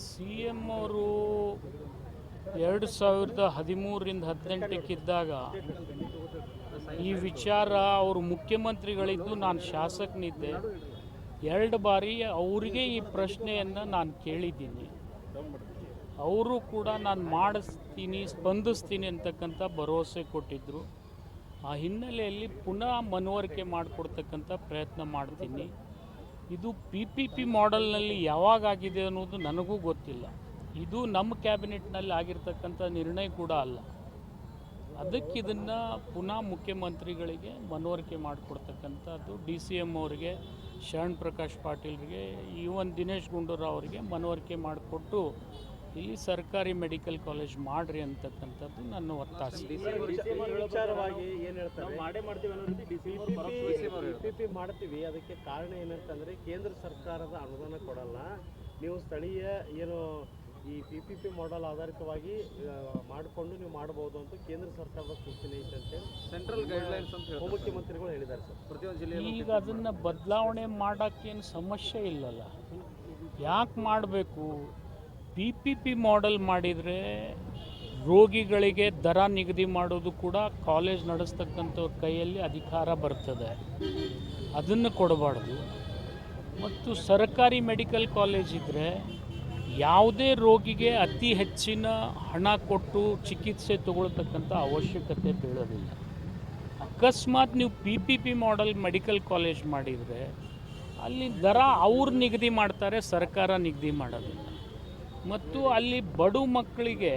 C M ಅವರು 2013ರಿಂದ 18ಕ್ಕಿದ್ದಾಗ ಈ ವಿಚಾರ ಅವರು ಮುಖ್ಯಮಂತ್ರಿಗಳಿದ್ದು ನಾನು ಶಾಸಕನಿದ್ದೆ. 2 ಬಾರಿ ಅವರಿಗೆ ಈ ಪ್ರಶ್ನೆಯನ್ನು ನಾನು ಕೇಳಿದ್ದೀನಿ. ಅವರು ಕೂಡ ನಾನು ಮಾಡಿಸ್ತೀನಿ, ಸ್ಪಂದಿಸ್ತೀನಿ ಅಂತಕ್ಕಂಥ ಭರವಸೆ ಕೊಟ್ಟಿದ್ದರು. ಆ ಹಿನ್ನೆಲೆಯಲ್ಲಿ ಪುನಃ ಮನವರಿಕೆ ಮಾಡಿಕೊಡ್ತಕ್ಕಂಥ ಪ್ರಯತ್ನ ಮಾಡ್ತೀನಿ. ಇದು PPP ಮಾಡೆಲ್ನಲ್ಲಿ ಯಾವಾಗ ಆಗಿದೆ ಅನ್ನೋದು ನನಗೂ ಗೊತ್ತಿಲ್ಲ. ಇದು ನಮ್ಮ ಕ್ಯಾಬಿನೆಟ್ನಲ್ಲಿ ಆಗಿರ್ತಕ್ಕಂಥ ನಿರ್ಣಯ ಕೂಡ ಅಲ್ಲ. ಅದಕ್ಕೆ ಇದನ್ನು ಪುನಃ ಮುಖ್ಯಮಂತ್ರಿಗಳಿಗೆ ಮನವರಿಕೆ ಮಾಡಿಕೊಡ್ತಕ್ಕಂಥದ್ದು, DCM ಅವರಿಗೆ, ಶರಣ್ ಪ್ರಕಾಶ್ ಪಾಟೀಲ್ರಿಗೆ, ಈವನ್ ದಿನೇಶ್ ಗುಂಡೂರಾವ್ ಅವರಿಗೆ ಮನವರಿಕೆ ಮಾಡಿಕೊಟ್ಟು ಇಲ್ಲಿ ಸರ್ಕಾರಿ ಮೆಡಿಕಲ್ ಕಾಲೇಜ್ ಮಾಡ್ರಿ ಅಂತಕ್ಕಂಥದ್ದು ನನ್ನ ಒತ್ತಾಸೆ. ವಿಚಾರವಾಗಿ ಏನು ಹೇಳ್ತಾರೆ, PPP ಮಾಡ್ತೀವಿ, ಅದಕ್ಕೆ ಕಾರಣ ಏನಂತಂದರೆ ಕೇಂದ್ರ ಸರ್ಕಾರದ ಅನುದಾನ ಕೊಡಲ್ಲ, ನೀವು ಸ್ಥಳೀಯ ಏನು ಈ PPP ಮಾಡೆಲ್ ಆಧಾರಿತವಾಗಿ ಮಾಡಿಕೊಂಡು ನೀವು ಮಾಡಬಹುದು ಅಂತ ಕೇಂದ್ರ ಸರ್ಕಾರದ ಸೂಚನೆ ಐತೆ ಅಂತೇಳಿ ಸೆಂಟ್ರಲ್ ಗೈಡ್ಲೈನ್ಸ್ ಅಂತ ಉಪಮುಖ್ಯಮಂತ್ರಿಗಳು ಹೇಳಿದ್ದಾರೆ ಸರ್. ಪ್ರತಿಯೊಂದು ಜಿಲ್ಲೆಯಲ್ಲಿ ಈಗ ಅದನ್ನು ಬದಲಾವಣೆ ಮಾಡೋಕ್ಕೇನು ಸಮಸ್ಯೆ ಇಲ್ಲಲ್ಲ. ಯಾಕೆ ಮಾಡಬೇಕು? PPP ಮಾಡೆಲ್ ಮಾಡಿದರೆ ರೋಗಿಗಳಿಗೆ ದರ ನಿಗದಿ ಮಾಡೋದು ಕೂಡ ಕಾಲೇಜ್ ನಡೆಸ್ತಕ್ಕಂಥವ್ರ ಕೈಯಲ್ಲಿ ಅಧಿಕಾರ ಬರ್ತದೆ. ಅದನ್ನು ಕೊಡಬಾರ್ದು. ಮತ್ತು ಸರ್ಕಾರಿ ಮೆಡಿಕಲ್ ಕಾಲೇಜ್ ಇದ್ದರೆ ಯಾವುದೇ ರೋಗಿಗೆ ಅತಿ ಹೆಚ್ಚಿನ ಹಣ ಕೊಟ್ಟು ಚಿಕಿತ್ಸೆ ತಗೊಳ್ತಕ್ಕಂಥ ಅವಶ್ಯಕತೆ ಬೀಳೋದಿಲ್ಲ. ಅಕಸ್ಮಾತ್ ನೀವು PPP ಮಾಡೆಲ್ ಮೆಡಿಕಲ್ ಕಾಲೇಜ್ ಮಾಡಿದರೆ ಅಲ್ಲಿ ದರ ಅವ್ರು ನಿಗದಿ ಮಾಡ್ತಾರೆ, ಸರ್ಕಾರ ನಿಗದಿ ಮಾಡೋದಿಲ್ಲ. ಮತ್ತು ಅಲ್ಲಿ ಬಡ ಮಕ್ಕಳಿಗೆ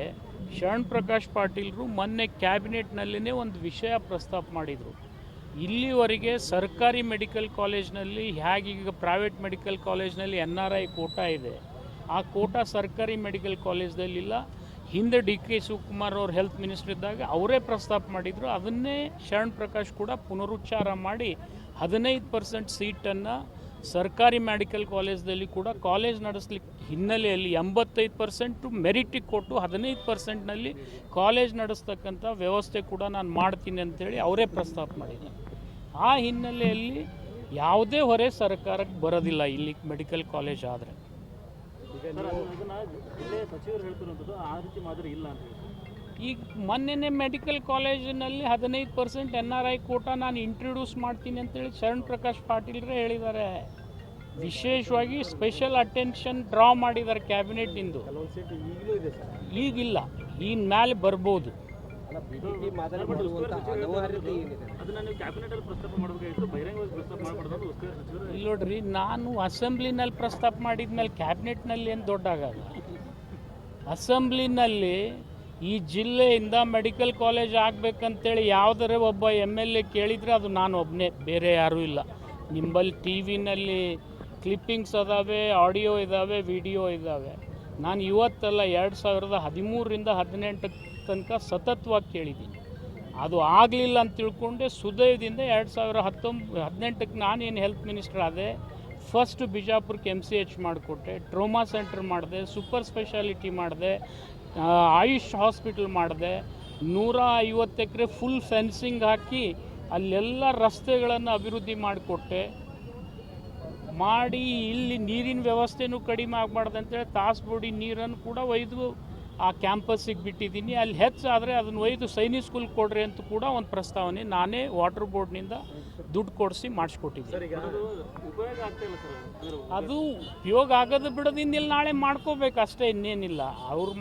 ಶರಣ್ ಪ್ರಕಾಶ್ ಪಾಟೀಲ್ರು ಮೊನ್ನೆ ಕ್ಯಾಬಿನೆಟ್ನಲ್ಲಿನೇ ಒಂದು ವಿಷಯ ಪ್ರಸ್ತಾಪ ಮಾಡಿದರು. ಇಲ್ಲಿವರೆಗೆ ಸರ್ಕಾರಿ ಮೆಡಿಕಲ್ ಕಾಲೇಜ್ನಲ್ಲಿ ಹೇಗೀಗ ಪ್ರೈವೇಟ್ ಮೆಡಿಕಲ್ ಕಾಲೇಜ್ನಲ್ಲಿ NRI ಕೋಟಾ ಇದೆ, ಆ ಕೋಟಾ ಸರ್ಕಾರಿ ಮೆಡಿಕಲ್ ಕಾಲೇಜ್ದಲ್ಲಿಲ್ಲ. ಹಿಂದೆ DK ಶಿವಕುಮಾರ್ ಅವ್ರು ಹೆಲ್ತ್ ಮಿನಿಸ್ಟರ್ ಇದ್ದಾಗ ಅವರೇ ಪ್ರಸ್ತಾಪ ಮಾಡಿದರು. ಅದನ್ನೇ ಶರಣ್ ಪ್ರಕಾಶ್ ಕೂಡ ಪುನರುಚ್ಚಾರ ಮಾಡಿ 15% ಸೀಟನ್ನು ಸರ್ಕಾರಿ ಮೆಡಿಕಲ್ ಕಾಲೇಜ್ದಲ್ಲಿ ಕೂಡ ಕಾಲೇಜ್ ನಡೆಸಲಿಕ್ಕೆ ಹಿನ್ನೆಲೆಯಲ್ಲಿ 85% ಮೆರಿಟಿಗೆ ಕೊಟ್ಟು 15%ನಲ್ಲಿ ಕಾಲೇಜ್ ನಡೆಸ್ತಕ್ಕಂಥ ವ್ಯವಸ್ಥೆ ಕೂಡ ನಾನು ಮಾಡ್ತೀನಿ ಅಂತೇಳಿ ಅವರೇ ಪ್ರಸ್ತಾಪ ಮಾಡಿದ್ದಾರೆ. ಆ ಹಿನ್ನೆಲೆಯಲ್ಲಿ ಯಾವುದೇ ಹೊರೆ ಸರ್ಕಾರಕ್ಕೆ ಬರೋದಿಲ್ಲ ಇಲ್ಲಿ ಮೆಡಿಕಲ್ ಕಾಲೇಜ್ ಆದರೆ. ಈಗ ಮೊನ್ನೆ ಮೆಡಿಕಲ್ ಕಾಲೇಜಿನಲ್ಲಿ 15% NRI ಕೋಟಾ ನಾನು ಇಂಟ್ರೊಡ್ಯೂಸ್ ಮಾಡ್ತೀನಿ ಅಂತೇಳಿ ಶರಣ್ ಪ್ರಕಾಶ್ ಪಾಟೀಲ್ರೇ ಹೇಳಿದ್ದಾರೆ. ವಿಶೇಷವಾಗಿ ಸ್ಪೆಷಲ್ ಅಟೆನ್ಷನ್ ಡ್ರಾ ಮಾಡಿದ್ದಾರೆ ಕ್ಯಾಬಿನೆಟ್ಟಿಂದು. ಈಗಿಲ್ಲ, ಇನ್ನು ಮೇಲೆ ಬರ್ಬೋದು. ಇಲ್ಲಿ ನೋಡ್ರಿ, ನಾನು ಅಸೆಂಬ್ಲಿನಲ್ಲಿ ಪ್ರಸ್ತಾಪ ಮಾಡಿದ್ಮೇಲೆ ಕ್ಯಾಬಿನೆಟ್ನಲ್ಲಿ ಏನು ದೊಡ್ಡ ಆಗಲ್ಲ. ಅಸೆಂಬ್ಲಿನಲ್ಲಿ ಈ ಜಿಲ್ಲೆಯಿಂದ ಮೆಡಿಕಲ್ ಕಾಲೇಜ್ ಆಗಬೇಕಂತೇಳಿ ಯಾವುದರೇ ಒಬ್ಬ MLA ಕೇಳಿದರೆ ಅದು ನಾನು ಒಬ್ಬನೇ, ಬೇರೆ ಯಾರೂ ಇಲ್ಲ. ನಿಂಬಲ್ಲಿ TV ಕ್ಲಿಪ್ಪಿಂಗ್ಸ್ ಅದಾವೆ, ಆಡಿಯೋ ಇದ್ದಾವೆ, ವಿಡಿಯೋ ಇದ್ದಾವೆ. ನಾನು ಇವತ್ತಲ್ಲ 2013ರಿಂದ 18 ತನಕ ಸತತವಾಗಿ ಕೇಳಿದ್ದೀನಿ. ಅದು ಆಗಲಿಲ್ಲ ಅಂತ ತಿಳ್ಕೊಂಡೆ ಸುದಯದಿಂದ 2018ಕ್ಕೆ ನಾನೇನು ಹೆಲ್ತ್ ಮಿನಿಸ್ಟರ್ ಆದೆ, ಫಸ್ಟ್ ಬಿಜಾಪುರಕ್ಕೆ MCH ಮಾಡಿಕೊಟ್ಟೆ, ಟ್ರೋಮಾ ಸೆಂಟರ್ ಮಾಡಿದೆ, ಸೂಪರ್ ಸ್ಪೆಷಾಲಿಟಿ ಮಾಡಿದೆ, ಆಯುಷ್ ಹಾಸ್ಪಿಟಲ್ ಮಾಡಿದೆ, 150 ಎಕರೆ ಫುಲ್ ಫೆನ್ಸಿಂಗ್ ಹಾಕಿ ಅಲ್ಲೆಲ್ಲ ರಸ್ತೆಗಳನ್ನು ಅಭಿವೃದ್ಧಿ ಮಾಡಿಕೊಟ್ಟೆ. ಇಲ್ಲಿ ನೀರಿನ ವ್ಯವಸ್ಥೆನೂ ಕಡಿಮೆ ಆಗಬಾರ್ದು ಅಂತೇಳಿ ತಾಸ್ಬೋಡಿ ನೀರನ್ನು ಕೂಡ ಒಯ್ದು ಆ ಕ್ಯಾಂಪಸ್ಸಿಗೆ ಬಿಟ್ಟಿದ್ದೀನಿ. ಅಲ್ಲಿ ಹೆಚ್ಚಾದರೆ ಅದನ್ನು ಒಯ್ದು ಸೈನಿಕ್ ಸ್ಕೂಲ್ ಕೊಡ್ರಿ ಅಂತ ಕೂಡ ಒಂದು ಪ್ರಸ್ತಾವನೆ ನಾನೇ ವಾಟರ್ ಬೋರ್ಡ್ನಿಂದ ದುಡ್ಡು ಕೊಡಿಸಿ ಮಾಡಿಸ್ಕೊಟ್ಟಿದ್ದೀನಿ. ಅದು ಉಪಯೋಗ ಆಗೋದು ಬಿಡೋದು ಇನ್ನಿಲ್ಲ, ನಾಳೆ ಮಾಡ್ಕೋಬೇಕು ಅಷ್ಟೇ, ಇನ್ನೇನಿಲ್ಲ. ಅವ್ರು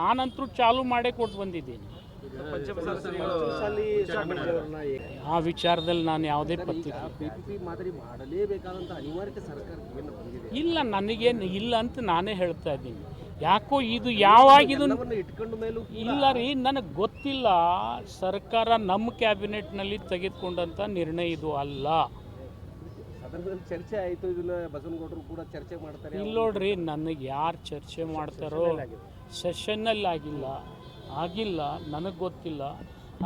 ನಾನಂತರೂ ಚಾಲೂ ಮಾಡೇ ಕೊಟ್ಟು ಬಂದಿದ್ದೀನಿ. ಆ ವಿಚಾರದಲ್ಲಿ ನಾನು ಯಾವುದೇ ಇಲ್ಲ, ನನಗೇನು ಇಲ್ಲ ಅಂತ ನಾನೇ ಹೇಳ್ತಾ ಇದ್ದೀನಿ. ಯಾಕೋ ಇದು ಯಾವಾಗಿದು ಇಲ್ಲ ರೀ, ನನಗೆ ಗೊತ್ತಿಲ್ಲ. ಸರ್ಕಾರ ನಮ್ಮ ಕ್ಯಾಬಿನೆಟ್ನಲ್ಲಿ ತೆಗೆದುಕೊಂಡಂಥ ನಿರ್ಣಯ ಇದು ಅಲ್ಲ. ಚರ್ಚೆ ಆಯಿತು, ಇದನ್ನ ಬಸವನಗೌಡರು ಕೂಡ ಚರ್ಚೆ ಮಾಡ್ತಾರೆ. ಇಲ್ಲ ನೋಡ್ರಿ, ನನಗೆ ಯಾರು ಚರ್ಚೆ ಮಾಡ್ತಾರೋ ಸೆಷನ್ನಲ್ಲಿ ಆಗಿಲ್ಲ ನನಗೆ ಗೊತ್ತಿಲ್ಲ.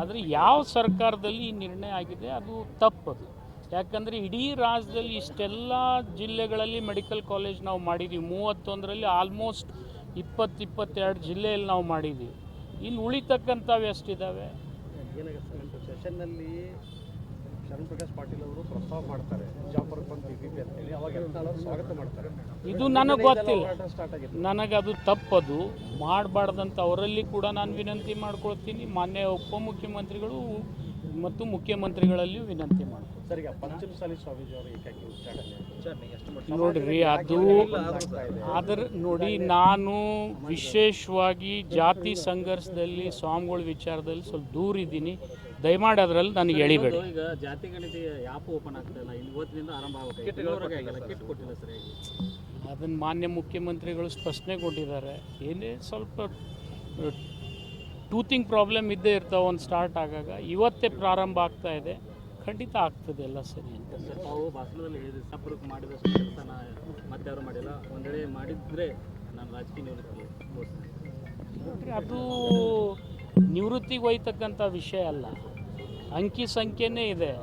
ಆದರೆ ಯಾವ ಸರ್ಕಾರದಲ್ಲಿ ಈ ನಿರ್ಣಯ ಆಗಿದೆ ಅದು ತಪ್ಪದು. ಯಾಕಂದರೆ ಇಡೀ ರಾಜ್ಯದಲ್ಲಿ ಇಷ್ಟೆಲ್ಲ ಜಿಲ್ಲೆಗಳಲ್ಲಿ ಮೆಡಿಕಲ್ ಕಾಲೇಜ್ ನಾವು ಮಾಡಿದ್ದೀವಿ. 31ರಲ್ಲಿ ಆಲ್ಮೋಸ್ಟ್ 22 ಜಿಲ್ಲೆಯಲ್ಲಿ ನಾವು ಮಾಡಿದ್ದೀವಿ. ಇನ್ನು ಉಳಿತಕ್ಕಂಥವು ಎಷ್ಟಿದ್ದಾವೆ? ಸೆಷನ್ನಲ್ಲಿ ಶರಣ್ ಪ್ರಕಾಶ್ ಪಾಟೀಲ್ ಅವರು ಪ್ರಸ್ತಾವ ಮಾಡ್ತಾರೆ ಬಿಜಾಪುರಕ್ಕೆ ಬಂದು PPP ಅಂತ ಹೇಳಿ, ಅವಾಗ ಯತ್ನಾಳ್ ಅವರು ಸ್ವಾಗತ ಮಾಡ್ತಾರೆ. ಇದು ನನಗೆ ಗೊತ್ತಿಲ್ಲ, ಹೋರಾಟ ಸ್ಟಾರ್ಟ್ ಆಗಿದೆ. ನನಗದು ತಪ್ಪದು ಮಾಡಬಾರ್ದಂತ ಅವರಲ್ಲಿ ಕೂಡ ನಾನು ವಿನಂತಿ ಮಾಡ್ಕೊಳ್ತೀನಿ. ಮಾನ್ಯ ಉಪಮುಖ್ಯಮಂತ್ರಿಗಳು ಮತ್ತು ಮುಖ್ಯಮಂತ್ರಿಗಳಲ್ಲಿಯೂ ವಿನಂತಿ ಮಾಡ್ತೀನಿ. ಸರ್, ಈಗ ಪಂಚಮಸಾಲಿ ಸ್ವಾಮೀಜಿ ಅವರು ಏಕಾಕಿ ಉಚ್ಚಾಟನೆ ನೋಡ್ರಿ, ಅದು ನೋಡಿ, ನಾನು ವಿಶೇಷವಾಗಿ ಜಾತಿ ಸಂಘರ್ಷದಲ್ಲಿ ಸ್ವಾಮಿಗಳ ವಿಚಾರದಲ್ಲಿ ಸ್ವಲ್ಪ ದೂರ ಇದ್ದೀನಿ. ದಯಮಾಡಿ ಅದರಲ್ಲಿ ನನಗೆ ಎಳಿಬೇಡಿ. ಈಗ ಜಾತಿ ಗಣತಿ ಯಾಪ್ ಓಪನ್ ಆಗ್ತಾಯಿಲ್ಲ, ಇವತ್ತಿನಿಂದ ಆರಂಭ ಆಗಬೇಕು. ಕಿಟ್ ಕೊಟ್ಟಿಲ್ಲ ಸರಿಯಾಗಿ. ಅದನ್ನು ಮಾನ್ಯ ಮುಖ್ಯಮಂತ್ರಿಗಳು ಸ್ಪಷ್ಟನೆ ಕೊಟ್ಟಿದ್ದಾರೆ. ಏನೇ ಸ್ವಲ್ಪ ಟೂತಿಂಗ್ ಪ್ರಾಬ್ಲಮ್ ಇದ್ದೇ ಇರ್ತಾವೆ ಒಂದು ಸ್ಟಾರ್ಟ್ ಆಗಾಗ. ಇವತ್ತೇ ಪ್ರಾರಂಭ ಆಗ್ತಾ ಇದೆ, ಖಂಡಿತ ಆಗ್ತದೆ ಎಲ್ಲ ಸರಿ ಅಂತ. ತಾವು ಭಾಷಣದಲ್ಲಿ ಹೇಳಿದ್ರಿ, ಸಪುರಕ್ಕೆ ಮಾಡಿದಷ್ಟು ಕೆಲಸ ಮತ್ತೆ ಯಾರು ಮಾಡಿಲ್ಲ, ಒಂದು ವೇಳೆ ಮಾಡಿದರೆ ನಾನು ರಾಜಕೀಯ ನಿವೃತ್ತಿ ನೋಡ್ರಿ, ಅದು ನಿವೃತ್ತಿಗೆ ಒಯ್ತಕ್ಕಂಥ ವಿಷಯ ಅಲ್ಲ, ಅಂಕಿ ಸಂಖ್ಯೆನೇ ಇದೆ.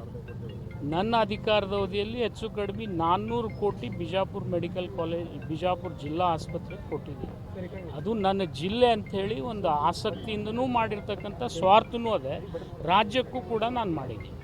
ನನ್ನ ಅಧಿಕಾರದ ಅವಧಿಯಲ್ಲಿ ಹೆಚ್ಚು ಕಡಿಮೆ 400 ಕೋಟಿ ಬಿಜಾಪುರ ಮೆಡಿಕಲ್ ಕಾಲೇಜ್, ಬಿಜಾಪುರ ಜಿಲ್ಲಾ ಆಸ್ಪತ್ರೆಗೆ ಕೊಟ್ಟಿದ್ದೀನಿ. ಅದು ನನ್ನ ಜಿಲ್ಲೆ ಅಂಥೇಳಿ ಒಂದು ಆಸಕ್ತಿಯಿಂದನೂ ಮಾಡಿರ್ತಕ್ಕಂಥ ಸ್ವಾರ್ಥನೂ ಅದೇ, ರಾಜ್ಯಕ್ಕೂ ಕೂಡ ನಾನು ಮಾಡಿದ್ದೀನಿ.